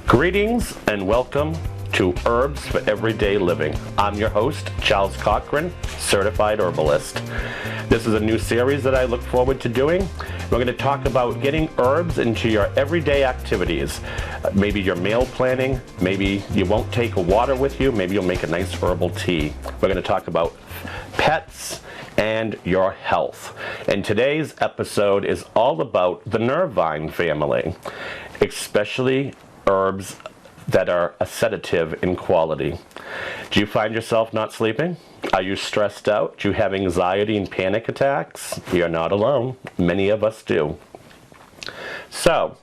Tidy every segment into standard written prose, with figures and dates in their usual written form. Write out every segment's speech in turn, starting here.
Greetings and welcome to Herbs for Everyday Living. I'm your host, Charles Cochran, certified herbalist. This is a new series that I look forward to doing. We're going to talk about getting herbs into your everyday activities. Maybe your meal planning, maybe you won't take water with you, maybe you'll make a nice herbal tea. We're going to talk about pets and your health. And today's episode is all about the nervine family, especially herbs that are a sedative in quality. Do you find yourself not sleeping? Are you stressed out? Do you have anxiety and panic attacks? You're not alone. Many of us do. So,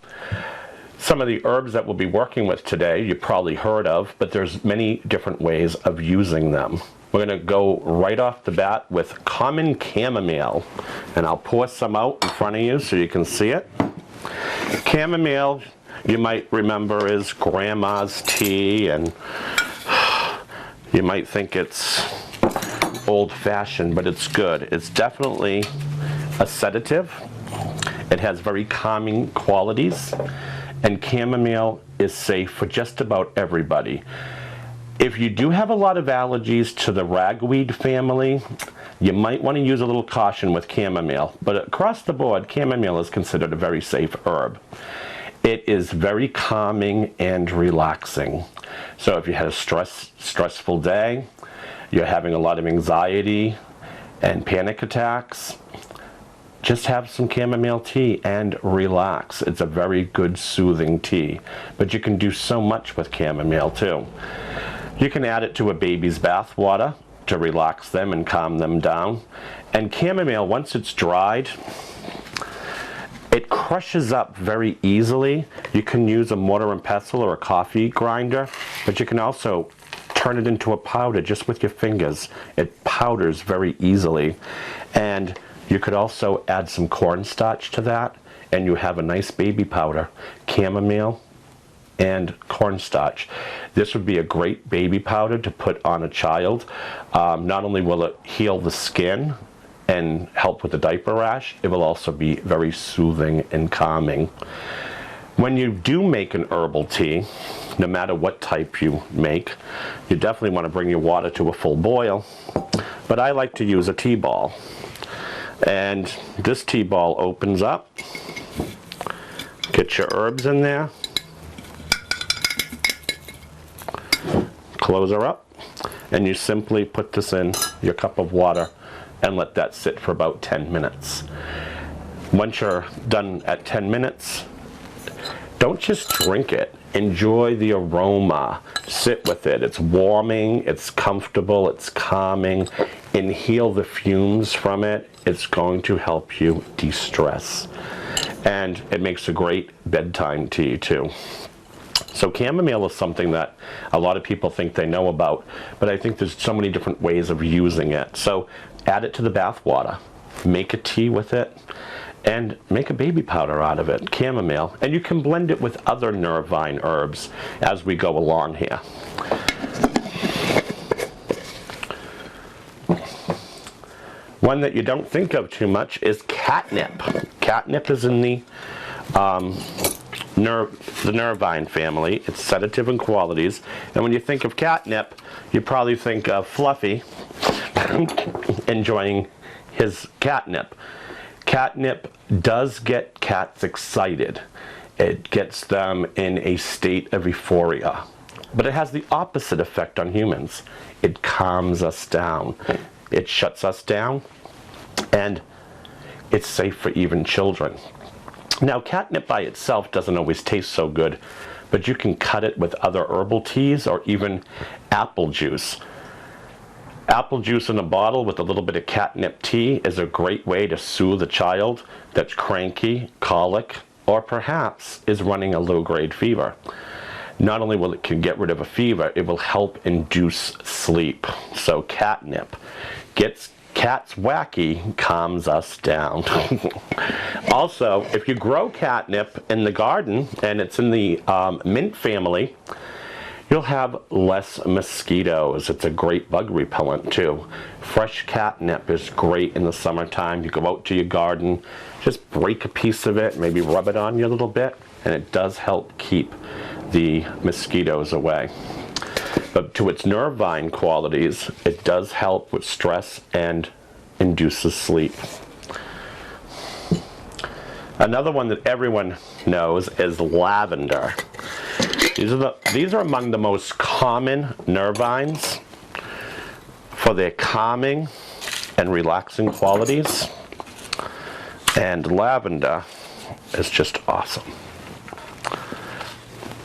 some of the herbs that we'll be working with today, you've probably heard of, but there's many different ways of using them. We're going to go right off the bat with common chamomile. And I'll pour some out in front of you so you can see it. Chamomile, you might remember, is grandma's tea, and you might think it's old-fashioned, but it's good. It's definitely a sedative. It has very calming qualities, and chamomile is safe for just about everybody. If you do have a lot of allergies to the ragweed family, you might want to use a little caution with chamomile, but across the board, chamomile is considered a very safe herb. It is very calming and relaxing. So if you had a stressful day, you're having a lot of anxiety and panic attacks, just have some chamomile tea and relax. It's a very good soothing tea. But you can do so much with chamomile too. You can add it to a baby's bath water to relax them and calm them down. And chamomile, once it's dried, it crushes up very easily. You can use a mortar and pestle or a coffee grinder, but you can also turn it into a powder just with your fingers. It powders very easily. And you could also add some cornstarch to that, and you have a nice baby powder, chamomile and cornstarch. This would be a great baby powder to put on a child. Not only will it heal the skin and help with the diaper rash, it will also be very soothing and calming. When you do make an herbal tea, no matter what type you make, you definitely want to bring your water to a full boil, but I like to use a tea ball. And this tea ball opens up, get your herbs in there, close her up, and you simply put this in your cup of water and let that sit for about 10 minutes. Once you're done at 10 minutes, don't just drink it. Enjoy the aroma. Sit with it. It's warming, it's comfortable, it's calming. Inhale the fumes from it. It's going to help you de-stress. And it makes a great bedtime tea too. So chamomile is something that a lot of people think they know about, but I think there's so many different ways of using it. So add it to the bath water, make a tea with it, and make a baby powder out of it, chamomile. And you can blend it with other nervine herbs as we go along here. One that you don't think of too much is catnip. Catnip is in the nervine family. It's sedative in qualities. And when you think of catnip, you probably think of Fluffy enjoying his catnip. Catnip does get cats excited. It gets them in a state of euphoria. But it has the opposite effect on humans. It calms us down. It shuts us down. And it's safe for even children. Now, catnip by itself doesn't always taste so good, but you can cut it with other herbal teas or even apple juice. Apple juice in a bottle with a little bit of catnip tea is a great way to soothe a child that's cranky, colic, or perhaps is running a low-grade fever. Not only will it can get rid of a fever, it will help induce sleep. So catnip gets cats wacky, calms us down. Also, if you grow catnip in the garden and it's in the mint family, you'll have less mosquitoes. It's a great bug repellent too. Fresh catnip is great in the summertime. You go out to your garden, just break a piece of it, maybe rub it on you a little bit, and it does help keep the mosquitoes away. But to its nervine qualities, it does help with stress and induces sleep. Another one that everyone knows is lavender. These are among the most common nervines for their calming and relaxing qualities. And lavender is just awesome.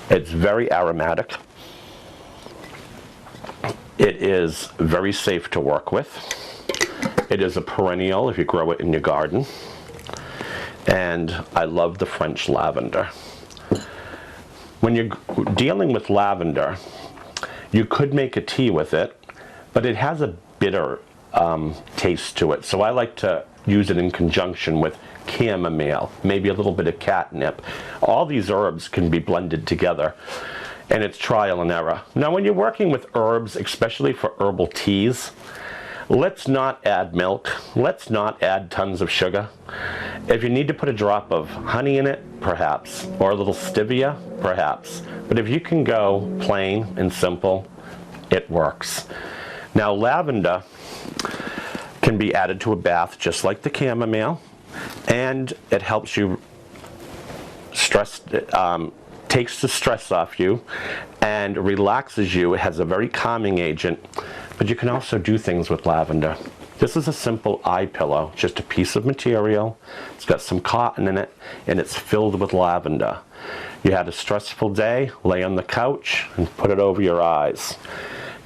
It's very aromatic. It is very safe to work with. It is a perennial if you grow it in your garden. And I love the French lavender. When you're dealing with lavender, you could make a tea with it, but it has a bitter taste to it. So I like to use it in conjunction with chamomile, maybe a little bit of catnip. All these herbs can be blended together, and it's trial and error. Now, when you're working with herbs, especially for herbal teas, let's not add milk. Let's not add tons of sugar. If you need to put a drop of honey in it, perhaps, or a little stevia, perhaps. But if you can go plain and simple, it works. Now, lavender can be added to a bath just like the chamomile, and it helps you takes the stress off you and relaxes you. It has a very calming agent, but you can also do things with lavender. This is a simple eye pillow, just a piece of material. It's got some cotton in it, and it's filled with lavender. You had a stressful day, lay on the couch and put it over your eyes.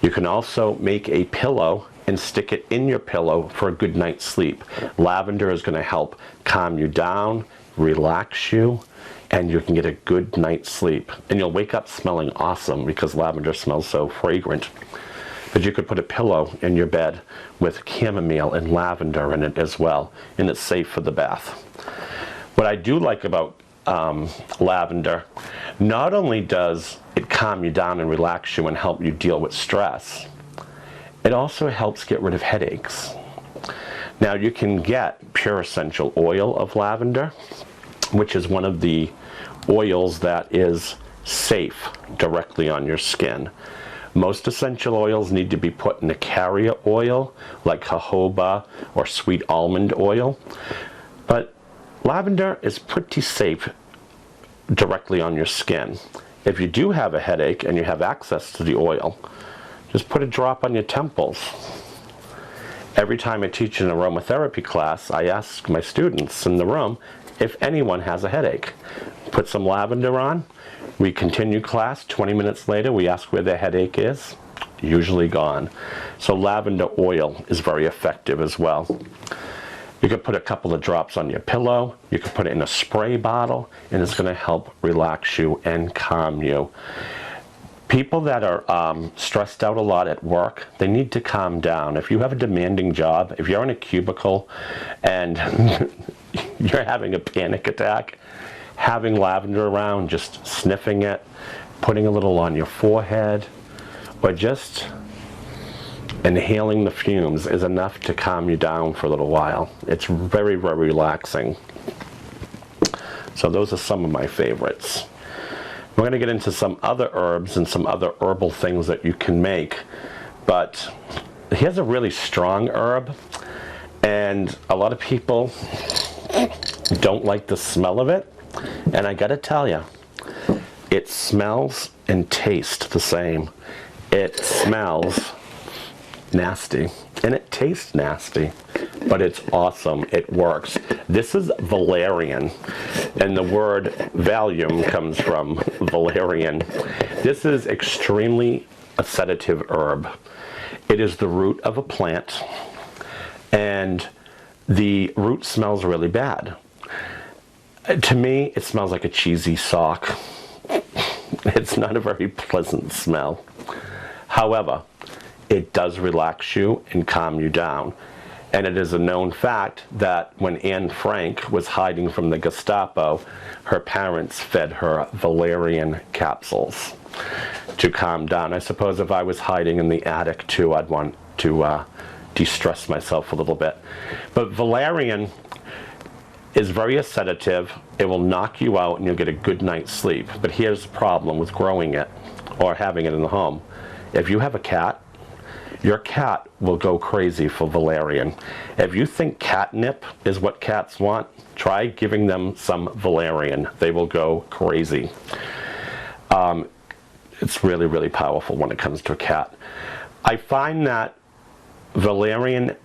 You can also make a pillow and stick it in your pillow for a good night's sleep. Lavender is going to help calm you down, relax you, and you can get a good night's sleep. And you'll wake up smelling awesome because lavender smells so fragrant. But you could put a pillow in your bed with chamomile and lavender in it as well, and it's safe for the bath. What I do like about lavender, not only does it calm you down and relax you and help you deal with stress, it also helps get rid of headaches. Now, you can get pure essential oil of lavender, which is one of the oils that is safe directly on your skin. Most essential oils need to be put in a carrier oil like jojoba or sweet almond oil, but lavender is pretty safe directly on your skin. If you do have a headache and you have access to the oil, just put a drop on your temples. Every time I teach an aromatherapy class, I ask my students in the room if anyone has a headache. Put some lavender on. We continue class. 20 minutes later, we ask where their headache is. Usually gone. So lavender oil is very effective as well. You could put a couple of drops on your pillow. You could put it in a spray bottle, and it's going to help relax you and calm you. People that are stressed out a lot at work, they need to calm down. If you have a demanding job, if you're in a cubicle and you're having a panic attack, having lavender around, just sniffing it, putting a little on your forehead, or just inhaling the fumes is enough to calm you down for a little while. It's very, very relaxing. So those are some of my favorites. We're going to get into some other herbs and some other herbal things that you can make, but here's a really strong herb, and a lot of people don't like the smell of it, and I gotta tell you, it smells and tastes the same. It smells nasty and it tastes nasty, but it's awesome. It works. This is valerian, and the word Valium comes from valerian. This is extremely a sedative herb. It is the root of a plant, and the root smells really bad. To me, it smells like a cheesy sock. It's not a very pleasant smell. However, it does relax you and calm you down. And it is a known fact that when Anne Frank was hiding from the Gestapo, her parents fed her valerian capsules to calm down. I suppose if I was hiding in the attic too, I'd want to de-stress myself a little bit. But valerian is very sedative. It will knock you out and you'll get a good night's sleep. But here's the problem with growing it or having it in the home. If you have a cat, your cat will go crazy for valerian. If you think catnip is what cats want, try giving them some valerian. They will go crazy. It's really, really powerful when it comes to a cat. I find that valerian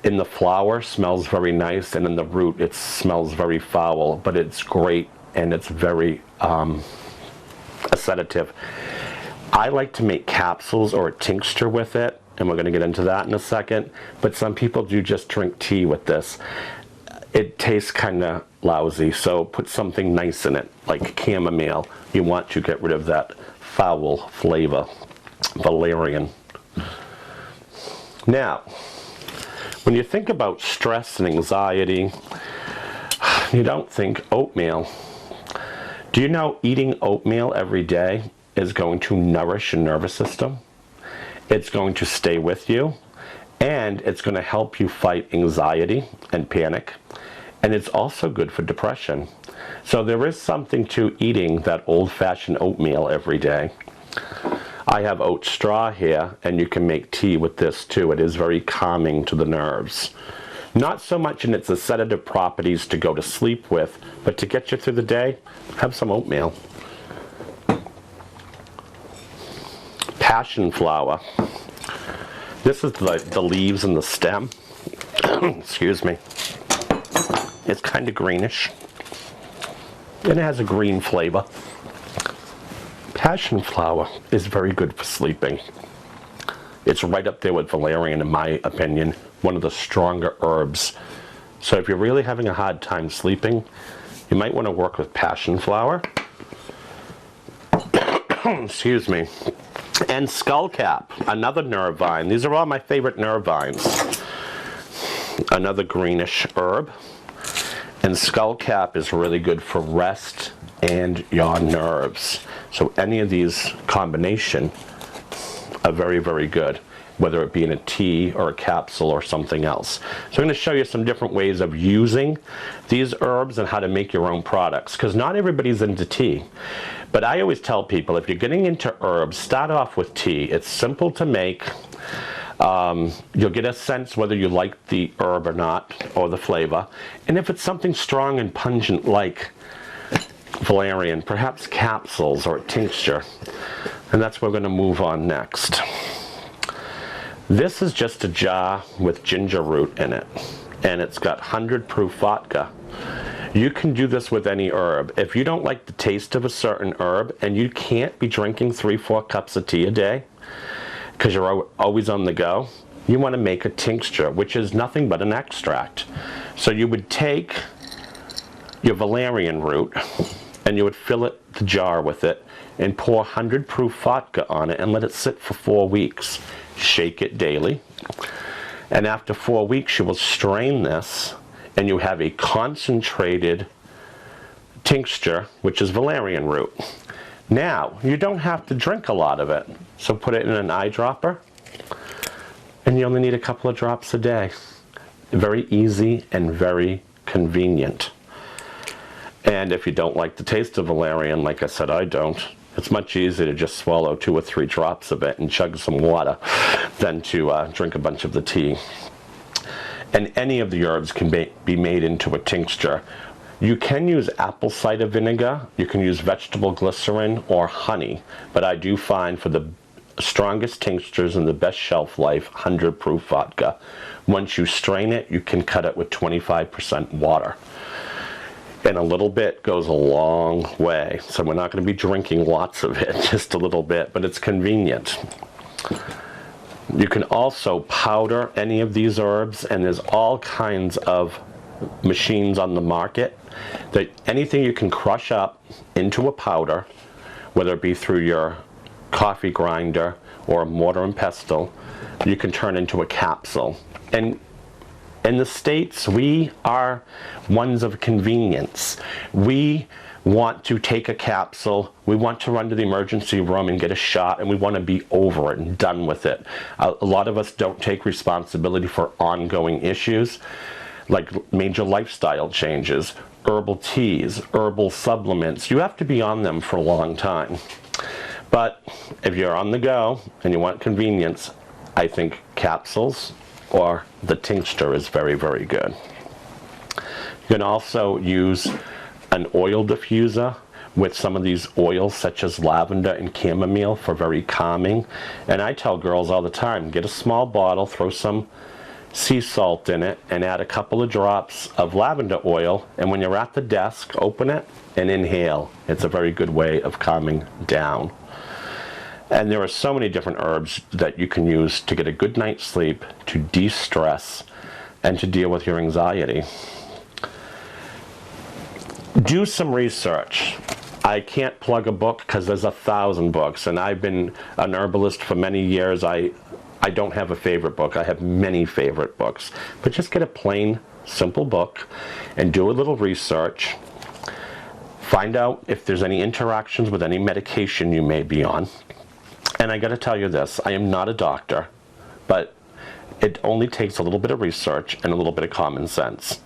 in the flower smells very nice, and in the root it smells very foul, but it's great and it's very a sedative. I like to make capsules or a tincture with it, and we're going to get into that in a second, but some people do just drink tea with this. It tastes kind of lousy, so put something nice in it, like chamomile. You want to get rid of that foul flavor. Valerian. Now, when you think about stress and anxiety, you don't think oatmeal. Do you know eating oatmeal every day is going to nourish your nervous system? It's going to stay with you, and it's going to help you fight anxiety and panic, and it's also good for depression. So there is something to eating that old-fashioned oatmeal every day. I have oat straw here, and you can make tea with this too. It is very calming to the nerves. Not so much in its sedative properties to go to sleep with, but to get you through the day, have some oatmeal. Passionflower. This is the leaves and the stem. Excuse me. It's kind of greenish. And it has a green flavor. Passionflower is very good for sleeping. It's right up there with valerian, in my opinion, one of the stronger herbs. So if you're really having a hard time sleeping, you might want to work with passionflower. Excuse me. And skullcap, another nerve vine. These are all my favorite nerve vines. Another greenish herb. And skullcap is really good for rest and your nerves. So any of these combination are very, very good, whether it be in a tea or a capsule or something else. So I'm going to show you some different ways of using these herbs and how to make your own products, because not everybody's into tea. But I always tell people, if you're getting into herbs, start off with tea. It's simple to make. You'll get a sense whether you like the herb or not, or the flavor. And if it's something strong and pungent like valerian, perhaps capsules or a tincture. And that's where we're going to move on next. This is just a jar with ginger root in it, and it's got 100 proof vodka. You can do this with any herb. If you don't like the taste of a certain herb, and you can't be drinking 3-4 cups of tea a day because you're always on the go, you want to make a tincture, which is nothing but an extract. So you would take your valerian root and you would fill the jar with it and pour 100 proof vodka on it and let it sit for 4 weeks. Shake it daily. And after 4 weeks, you will strain this and you have a concentrated tincture, which is valerian root. Now, you don't have to drink a lot of it. So put it in an eyedropper, and you only need a couple of drops a day. Very easy and very convenient. And if you don't like the taste of valerian, like I said, I don't, it's much easier to just swallow 2 or 3 drops of it and chug some water than to drink a bunch of the tea. And any of the herbs can be made into a tincture. You can use apple cider vinegar, you can use vegetable glycerin or honey, but I do find for the strongest tinctures and the best shelf life, 100 proof vodka. Once you strain it, you can cut it with 25% water. And a little bit goes a long way. So we're not going to be drinking lots of it, just a little bit, but it's convenient. You can also powder any of these herbs, and there's all kinds of machines on the market that anything you can crush up into a powder, whether it be through your coffee grinder or a mortar and pestle, you can turn into a capsule. And in the States, we are ones of convenience. We want to take a capsule, we want to run to the emergency room and get a shot, and we want to be over it and done with it. A lot of us don't take responsibility for ongoing issues. like major lifestyle changes, herbal teas, herbal supplements. You have to be on them for a long time. But if you're on the go and you want convenience, I think capsules or the tincture is very, very good. You can also use an oil diffuser with some of these oils such as lavender and chamomile for very calming. And I tell girls all the time, get a small bottle, throw some sea salt in it, and add a couple of drops of lavender oil, and when you're at the desk, open it and inhale. It's a very good way of calming down. And there are so many different herbs that you can use to get a good night's sleep, to de-stress, and to deal with your anxiety. Do some research. I can't plug a book because there's 1,000 books, and I've been an herbalist for many years. I don't have a favorite book. I have many favorite books. But just get a plain, simple book and do a little research. Find out if there's any interactions with any medication you may be on. And I got to tell you this, I am not a doctor, but it only takes a little bit of research and a little bit of common sense.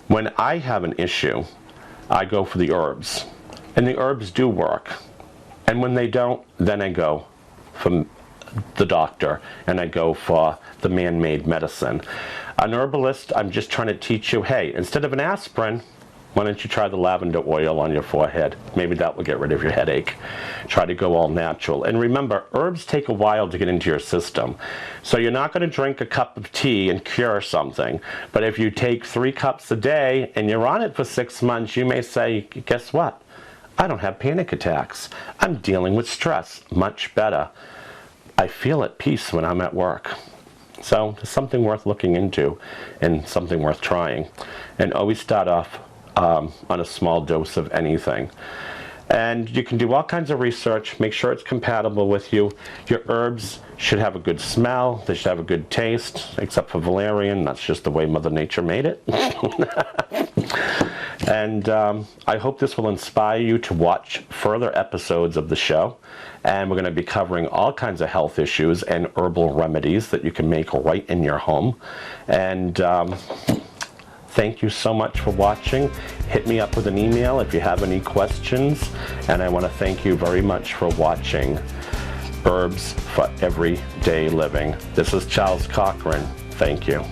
When I have an issue, I go for the herbs, and the herbs do work. And when they don't, then I go for the doctor, and I go for the man-made medicine. An herbalist, I'm just trying to teach you, hey, instead of an aspirin, why don't you try the lavender oil on your forehead? Maybe that will get rid of your headache. Try to go all natural. And remember, herbs take a while to get into your system. So you're not going to drink a cup of tea and cure something. But if you take 3 cups a day and you're on it for 6 months, you may say, guess what? I don't have panic attacks. I'm dealing with stress much better. I feel at peace when I'm at work. So it's something worth looking into and something worth trying. And always start off on a small dose of anything. And you can do all kinds of research, make sure it's compatible with you. Your herbs should have a good smell, they should have a good taste, except for Valerian, that's just the way Mother Nature made it. And I hope this will inspire you to watch further episodes of the show. And we're going to be covering all kinds of health issues and herbal remedies that you can make right in your home. And thank you so much for watching. Hit me up with an email if you have any questions. And I want to thank you very much for watching Herbs for Everyday Living. This is Charles Cochran. Thank you.